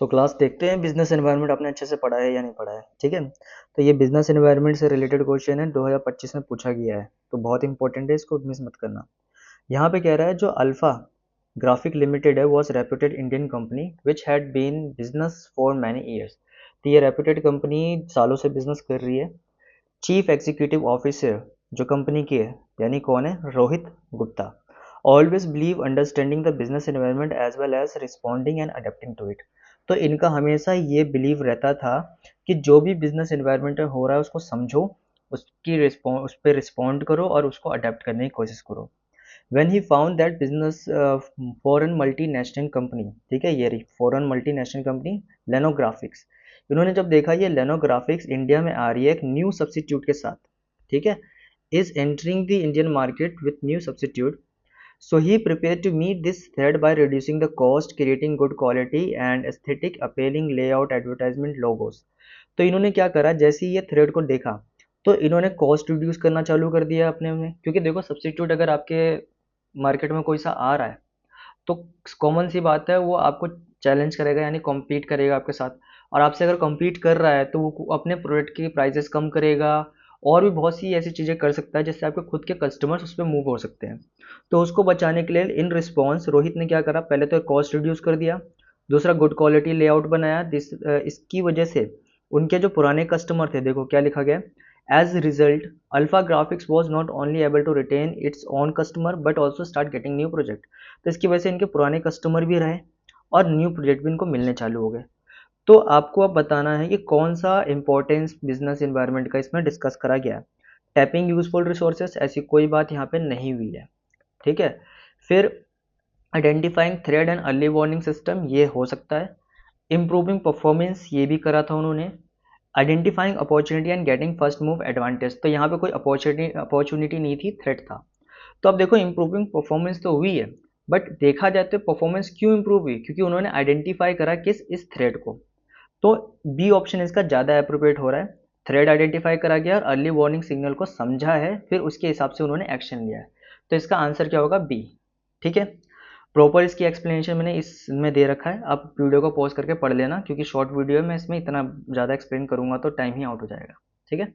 So class देखते हैं business environment आपने अच्छे से पढ़ा है या नहीं पढ़ा है। ठीक है, तो ये बिजनेस एनवायरनमेंट से रिलेटेड क्वेश्चन है, 2025 में पूछा गया है, तो बहुत इंपॉर्टेंट है, इसको मिस मत करना। यहाँ पे कह रहा है जो अल्फा ग्राफिक लिमिटेड है was reputed Indian company which had been business for many years. तो ये रेप्यूटेड कंपनी सालों से बिजनेस कर रही है। चीफ एग्जीक्यूटिव ऑफिसर जो कंपनी की है यानी कौन है, Rohit Gupta. Always believe understanding the business environment as well as responding and adapting to it. तो इनका हमेशा ये बिलीव रहता था कि जो भी बिजनेस एनवायरनमेंट हो रहा है उसको समझो, उसकी रिस्पॉन्स उस पर रिस्पॉन्ड करो और उसको अडेप्ट करने की कोशिश करो। When he found that business foreign multinational company, ठीक है, ये रही फॉरेन मल्टीनेशनल कंपनी लेनोग्राफिक्स। इन्होंने जब देखा ये लेनोग्राफिक्स इंडिया में आ रही है एक न्यू सब्सिट्यूट के साथ, ठीक है, is entering the Indian market with new substitute. So he prepared to meet this threat by reducing the cost, creating good quality and aesthetic appealing layout advertisement logos. तो इन्होंने क्या करा, जैसे ही ये थ्रेड को देखा तो इन्होंने कॉस्ट रिड्यूस करना चालू कर दिया अपने में, क्योंकि देखो सब्सिट्यूट अगर आपके मार्केट में कोई सा आ रहा है तो कॉमन सी बात है वो आपको चैलेंज करेगा यानी कॉम्पीट करेगा आपके साथ। और आपसे अगर कॉम्पीट कर रहा है तो वो अपने प्रोडक्ट की प्राइसेस कम करेगा और भी बहुत सी ऐसी चीज़ें कर सकता है जिससे आपके खुद के कस्टमर्स उस पर मूव हो सकते हैं। तो उसको बचाने के लिए इन रिस्पॉन्स रोहित ने क्या करा, पहले तो कॉस्ट रिड्यूस कर दिया, दूसरा गुड क्वालिटी लेआउट बनाया। इसकी वजह से उनके जो पुराने कस्टमर थे, देखो क्या लिखा गया, as result Alpha Graphics was not only able to retain its own customer but also start getting new project. तो इसकी वजह से इनके पुराने कस्टमर भी रहे और न्यू प्रोजेक्ट भी इनको मिलने चालू हो गए। तो आपको अब बताना है कि कौन सा इंपॉर्टेंस बिजनेस एनवायरनमेंट का इसमें डिस्कस करा गया है। टैपिंग यूजफुल रिसोर्सेस, ऐसी कोई बात यहाँ पे नहीं हुई है। ठीक है, फिर identifying thread and early warning system, ये हो सकता है। इम्प्रूविंग परफॉर्मेंस, ये भी करा था उन्होंने। Identifying opportunity and getting first move advantage, तो यहाँ पे कोई अपॉर्चुनिटी नहीं थी, थ्रेट था। तो अब देखो इम्प्रूविंग परफॉर्मेंस तो हुई है, बट देखा जाए तो परफॉर्मेंस क्यों इंप्रूव हुई, क्योंकि उन्होंने आइडेंटिफाई करा किस, इस थ्रेड को। तो बी ऑप्शन इसका ज़्यादा अप्रोप्रिएट हो रहा है। थ्रेड आइडेंटिफाई करा गया और अर्ली वार्निंग सिग्नल को समझा है, फिर उसके हिसाब से उन्होंने एक्शन लिया है। तो इसका आंसर क्या होगा, बी। ठीक है, प्रॉपर इसकी एक्सप्लेनेशन मैंने इसमें दे रखा है, आप वीडियो को पॉज करके पढ़ लेना, क्योंकि शॉर्ट वीडियो है, मैं इसमें इतना ज़्यादा एक्सप्लेन करूंगा तो टाइम ही आउट हो जाएगा। ठीक है।